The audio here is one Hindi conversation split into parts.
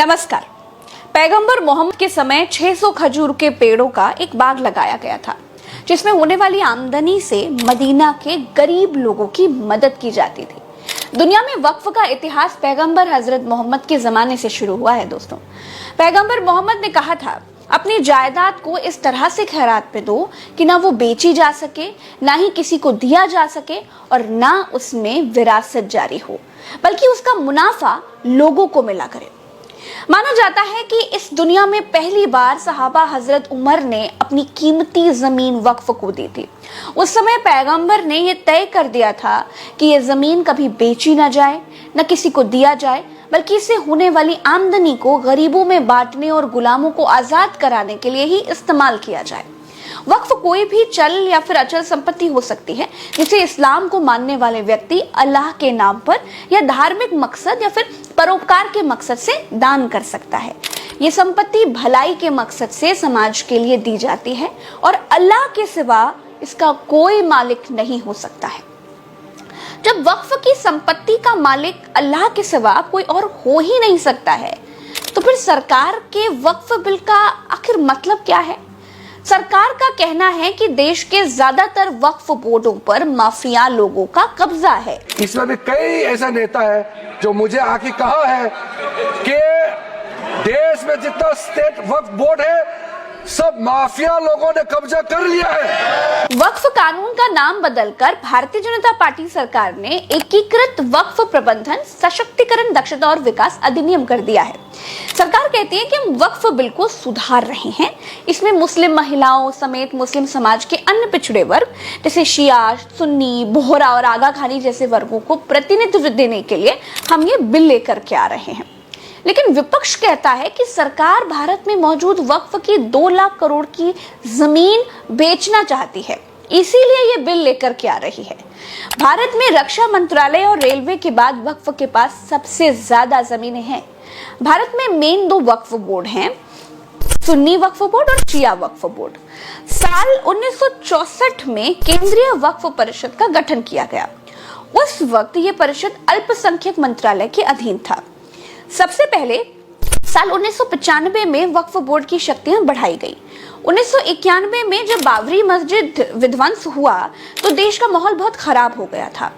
नमस्कार। पैगंबर मोहम्मद के समय 600 खजूर के पेड़ों का एक बाग लगाया गया था, जिसमें होने वाली आमदनी से मदीना के गरीब लोगों की मदद की जाती थी। दुनिया में वक्फ का इतिहास पैगंबर हजरत मोहम्मद के जमाने से शुरू हुआ है। दोस्तों, पैगंबर मोहम्मद ने कहा था, अपनी जायदाद को इस तरह से खैरात पे दो कि ना वो बेची जा सके, ना ही किसी को दिया जा सके और ना उसमें विरासत जारी हो, बल्कि उसका मुनाफा लोगों को मिला करे। माना जाता है कि इस दुनिया में पहली बार सहाबा हजरत उमर ने अपनी कीमती जमीन वक्फ को दी थी। उस समय पैगंबर ने यह तय कर दिया था कि यह जमीन कभी बेची ना जाए, न किसी को दिया जाए, बल्कि इससे होने वाली आमदनी को गरीबों में बांटने और गुलामों को आजाद कराने के लिए ही इस्तेमाल किया जाए। वक्फ कोई भी चल या फिर अचल संपत्ति हो सकती है, जिसे इस्लाम को मानने वाले व्यक्ति अल्लाह के नाम पर या धार्मिक मकसद या फिर परोपकार के मकसद से दान कर सकता है। ये संपत्ति भलाई के मकसद से समाज के लिए दी जाती है और अल्लाह के सिवा इसका कोई मालिक नहीं हो सकता है। जब वक्फ की संपत्ति का मालिक अल्लाह के सिवा कोई और हो ही नहीं सकता है, तो फिर सरकार के वक्फ बिल का आखिर मतलब क्या है? सरकार का कहना है कि देश के ज्यादातर वक्फ बोर्डों पर माफिया लोगों का कब्जा है। इसमें भी कई ऐसा नेता है जो मुझे आके कहा है कि देश में जितना स्टेट वक्फ बोर्ड है सब माफिया लोगों ने कब्जा कर लिया है। वक्फ कानून का नाम बदलकर भारतीय जनता पार्टी सरकार ने एकीकृत वक्फ प्रबंधन, सशक्तिकरण, दक्षता और विकास अधिनियम कर दिया है। सरकार कहती है कि हम वक्फ बिल को सुधार रहे हैं। इसमें मुस्लिम महिलाओं समेत मुस्लिम समाज के अन्य पिछड़े वर्ग जैसे शिया, सुन्नी, बोहरा और आगा खानी जैसे वर्गों को प्रतिनिधित्व देने के लिए हम ये बिल लेकर के आ रहे हैं। लेकिन विपक्ष कहता है कि सरकार भारत में मौजूद वक्फ की 2 लाख करोड़ की जमीन बेचना चाहती है, इसीलिए ये बिल लेकर के आ रही है। भारत में रक्षा मंत्रालय और रेलवे के बाद वक्फ के पास सबसे ज्यादा जमीनें हैं। भारत में मेन 2 वक्फ बोर्ड हैं, सुन्नी वक्फ बोर्ड और शिया वक्फ बोर्ड। साल 1964 में केंद्रीय वक्फ परिषद का गठन किया गया। उस वक्त ये परिषद अल्पसंख्यक मंत्रालय के अधीन था। सबसे पहले साल 1995 में वक्फ बोर्ड की शक्तियां बढ़ाई गई। 1991 में जब बाबरी मस्जिद विध्वंस हुआ तो देश का माहौल बहुत खराब हो गया था।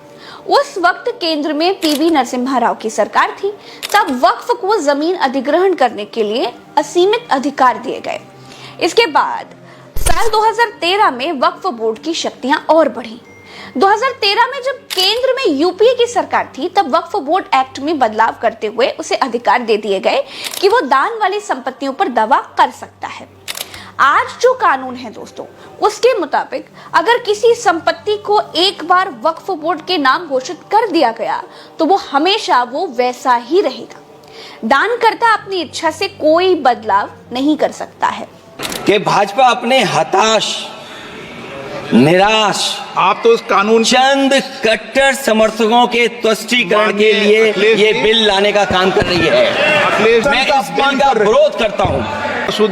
उस वक्त केंद्र में पीवी नरसिम्हा राव की सरकार थी। तब वक्फ को जमीन अधिग्रहण करने के लिए असीमित अधिकार दिए गए। इसके बाद साल 2013 में वक्फ बोर्ड की शक्तियां और बढ़ी। 2013 में जब केंद्र में यूपीए की सरकार थी, तब वक्फ बोर्ड एक्ट में बदलाव करते हुए उसे अधिकार दे दिए गए कि वो दान वाली संपत्तियों पर दावा कर सकता है। आज जो कानून है दोस्तों, उसके मुताबिक अगर किसी संपत्ति को एक बार वक्फ बोर्ड के नाम घोषित कर दिया गया तो वो हमेशा वो वैसा ही रहेगा। दानकर्ता अपनी इच्छा से कोई बदलाव नहीं कर सकता है। कि भाजपा अपने हताश, निराश, आप तो उस कानून चंद कट्टर समर्थकों के तुष्टीकरण के लिए ये बिल लाने का काम कर रही है। मैं इस बिल का विरोध करता हूँ।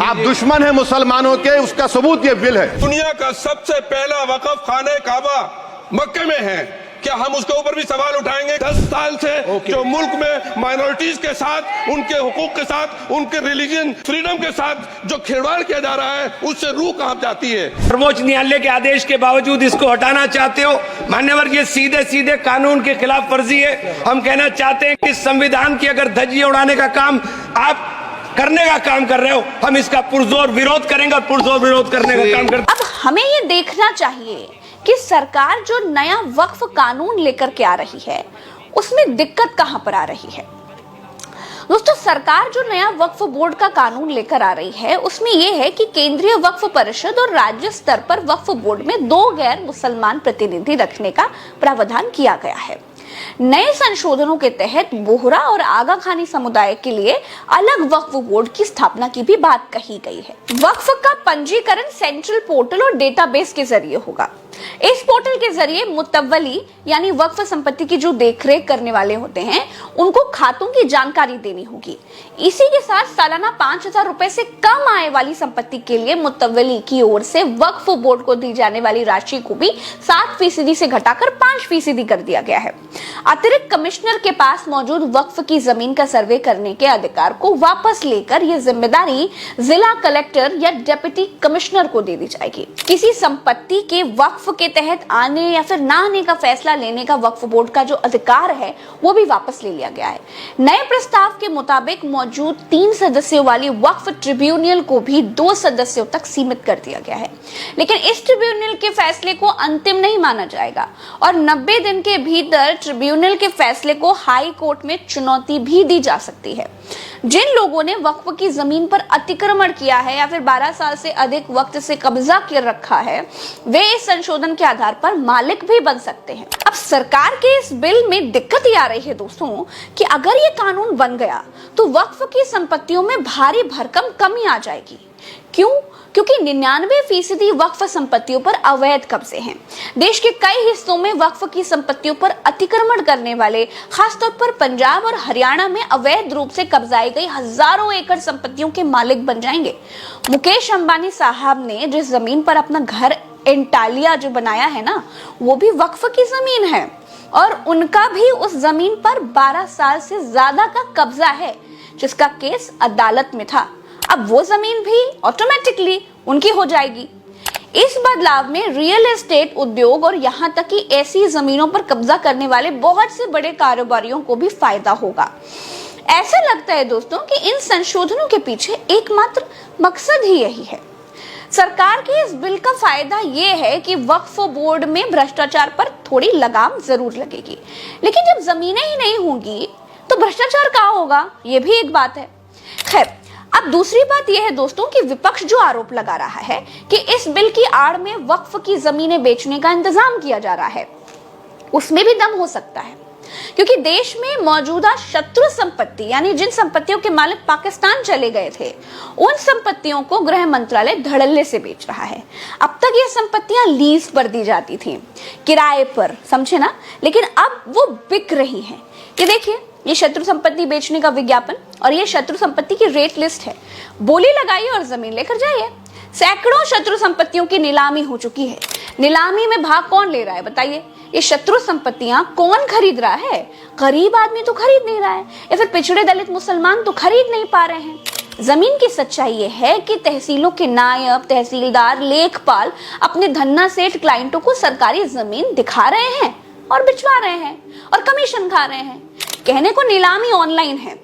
आप दुश्मन हैं मुसलमानों के, उसका सबूत ये बिल है। दुनिया का सबसे पहला वक़फ़ खाने काबा मक्के में है। क्या हम उसके ऊपर भी सवाल उठाएंगे? 10 साल से जो मुल्क में माइनॉरिटीज के साथ, उनके हुकूक के साथ, उनके रिलीजन फ्रीडम के साथ जो खिलवाड़ किया जा रहा है, उससे रूह कांप जाती है। सर्वोच्च न्यायालय के आदेश के बावजूद इसको हटाना चाहते हो मान्यवर, ये सीधे सीधे कानून के खिलाफ वर्जी है। हम कहना चाहते हैं कि संविधान की अगर धज्जियां उड़ाने का काम आप करने का काम कर रहे हो, हम इसका पुरजोर विरोध करेंगे और पुरजोर विरोध करने का काम करते। अब हमें ये देखना चाहिए कि सरकार जो नया वक्फ कानून लेकर के आ रही है, उसमें दिक्कत कहां पर आ रही है। दोस्तों, सरकार जो नया वक्फ बोर्ड का कानून लेकर आ रही है, उसमें यह है कि केंद्रीय वक्फ परिषद और राज्य स्तर पर वक्फ बोर्ड में 2 गैर मुसलमान प्रतिनिधि रखने का प्रावधान किया गया है। नए संशोधनों के तहत बोहरा और आगा खानी समुदाय के लिए अलग वक्फ बोर्ड की स्थापना की भी बात कही गई है। वक्फ का पंजीकरण सेंट्रल पोर्टल और डेटाबेस के जरिए होगा। इस पोर्टल के जरिए मुतव्वली यानी वक्फ संपत्ति की जो देखरेख करने वाले होते हैं उनको खातों की जानकारी देनी होगी। इसी के साथ सालाना 5,000 रुपए से कम आय वाली संपत्ति के लिए मुतव्वली की ओर से वक्फ बोर्ड को दी जाने वाली राशि को भी 7% से घटाकर 5% कर दिया गया है। अतिरिक्त कमिश्नर के पास मौजूद वक्फ की जमीन का सर्वे करने के अधिकार को वापस लेकर यह जिम्मेदारी जिला कलेक्टर या डिप्टी कमिश्नर को दे दी जाएगी। किसी संपत्ति के वक्फ के तहत आने या फिर ना आने का फैसला लेने का वक्फ बोर्ड का जो अधिकार है वो भी वापस ले लिया गया है। नए प्रस्ताव के मुताबिक मौजूद 3 सदस्यों वाली वक्फ ट्रिब्यूनल को भी 2 सदस्यों तक सीमित कर दिया गया है। लेकिन इस ट्रिब्यूनल के फैसले को अंतिम नहीं माना जाएगा और 90 दिन के भीतर ट्रिब्यूनल के फैसले को हाई कोर्ट में चुनौती भी दी जा सकती है। जिन लोगों ने वक्फ की जमीन पर अतिक्रमण किया है या फिर 12 साल से अधिक वक्त से कब्जा कर रखा है वे इस संशोधन के आधार पर मालिक भी बन सकते हैं। अब सरकार के इस बिल में दिक्कत ये आ रही है दोस्तों कि अगर ये कानून बन गया तो वक्फ की संपत्तियों में भारी भरकम कमी आ जाएगी। क्यों? क्योंकि 99% वक्फ संपत्तियों पर अवैध कब्जे हैं। देश के कई हिस्सों में वक्फ की संपत्तियों पर अतिक्रमण करने वाले खासतौर पर पंजाब और हरियाणा में अवैध रूप से कब्जाई गई हजारों एकड़ संपत्तियों के मालिक बन जाएंगे। मुकेश अंबानी साहब ने जिस जमीन पर अपना घर एंटालिया जो बनाया है ना वो भी वक्फ की जमीन है और उनका भी उस जमीन पर 12 साल से ज्यादा का कब्जा है जिसका केस अदालत में था। अब वो जमीन भी ऑटोमेटिकली उनकी हो जाएगी। इस बदलाव में रियल एस्टेट उद्योग और यहां तक कि ऐसी जमीनों पर कब्जा करने वाले बहुत से बड़े कारोबारियों को भी फायदा होगा। ऐसा लगता है दोस्तों कि इन संशोधनों के पीछे एकमात्र मकसद ही यही है। सरकार के इस बिल का फायदा ये है कि वक्फ बोर्ड में भ्रष्टाचार पर थोड़ी लगाम जरूर लगेगी, लेकिन जब जमीनें ही नहीं होंगी तो भ्रष्टाचार कहाँ होगा, ये भी एक बात है। खैर, अब दूसरी बात यह है दोस्तों कि विपक्ष जो आरोप लगा रहा है कि इस बिल की आड़ में वक्फ की जमीनें बेचने का इंतजाम किया जा रहा है उसमें भी दम हो सकता है, क्योंकि देश में मौजूदा शत्रु संपत्ति यानी जिन संपत्तियों के मालिक पाकिस्तान चले गए थे उन संपत्तियों को गृह मंत्रालय धड़ल्ले से बेच रहा है। अब तक ये संपत्तियां लीज पर दी जाती थी, किराए पर, समझे ना, लेकिन अब वो बिक रही हैं। ये देखिए, ये शत्रु संपत्ति बेचने का विज्ञापन और ये शत्रु संपत्ति की रेट लिस्ट है। बोली लगाइए और जमीन लेकर जाइए। सैकड़ों शत्रु संपत्तियों की नीलामी हो चुकी है। नीलामी में भाग कौन ले रहा है बताइए? ये शत्रु संपत्तियां कौन खरीद रहा है? गरीब आदमी तो खरीद नहीं रहा है या फिर पिछड़े दलित मुसलमान तो खरीद नहीं पा रहे हैं। जमीन की सच्चाई ये है कि तहसीलों के नायब, तहसीलदार, लेखपाल अपने धन्ना सेठ क्लाइंटों को सरकारी जमीन दिखा रहे हैं और बिचवा रहे हैं और कमीशन खा रहे हैं। कहने को नीलामी ऑनलाइन है,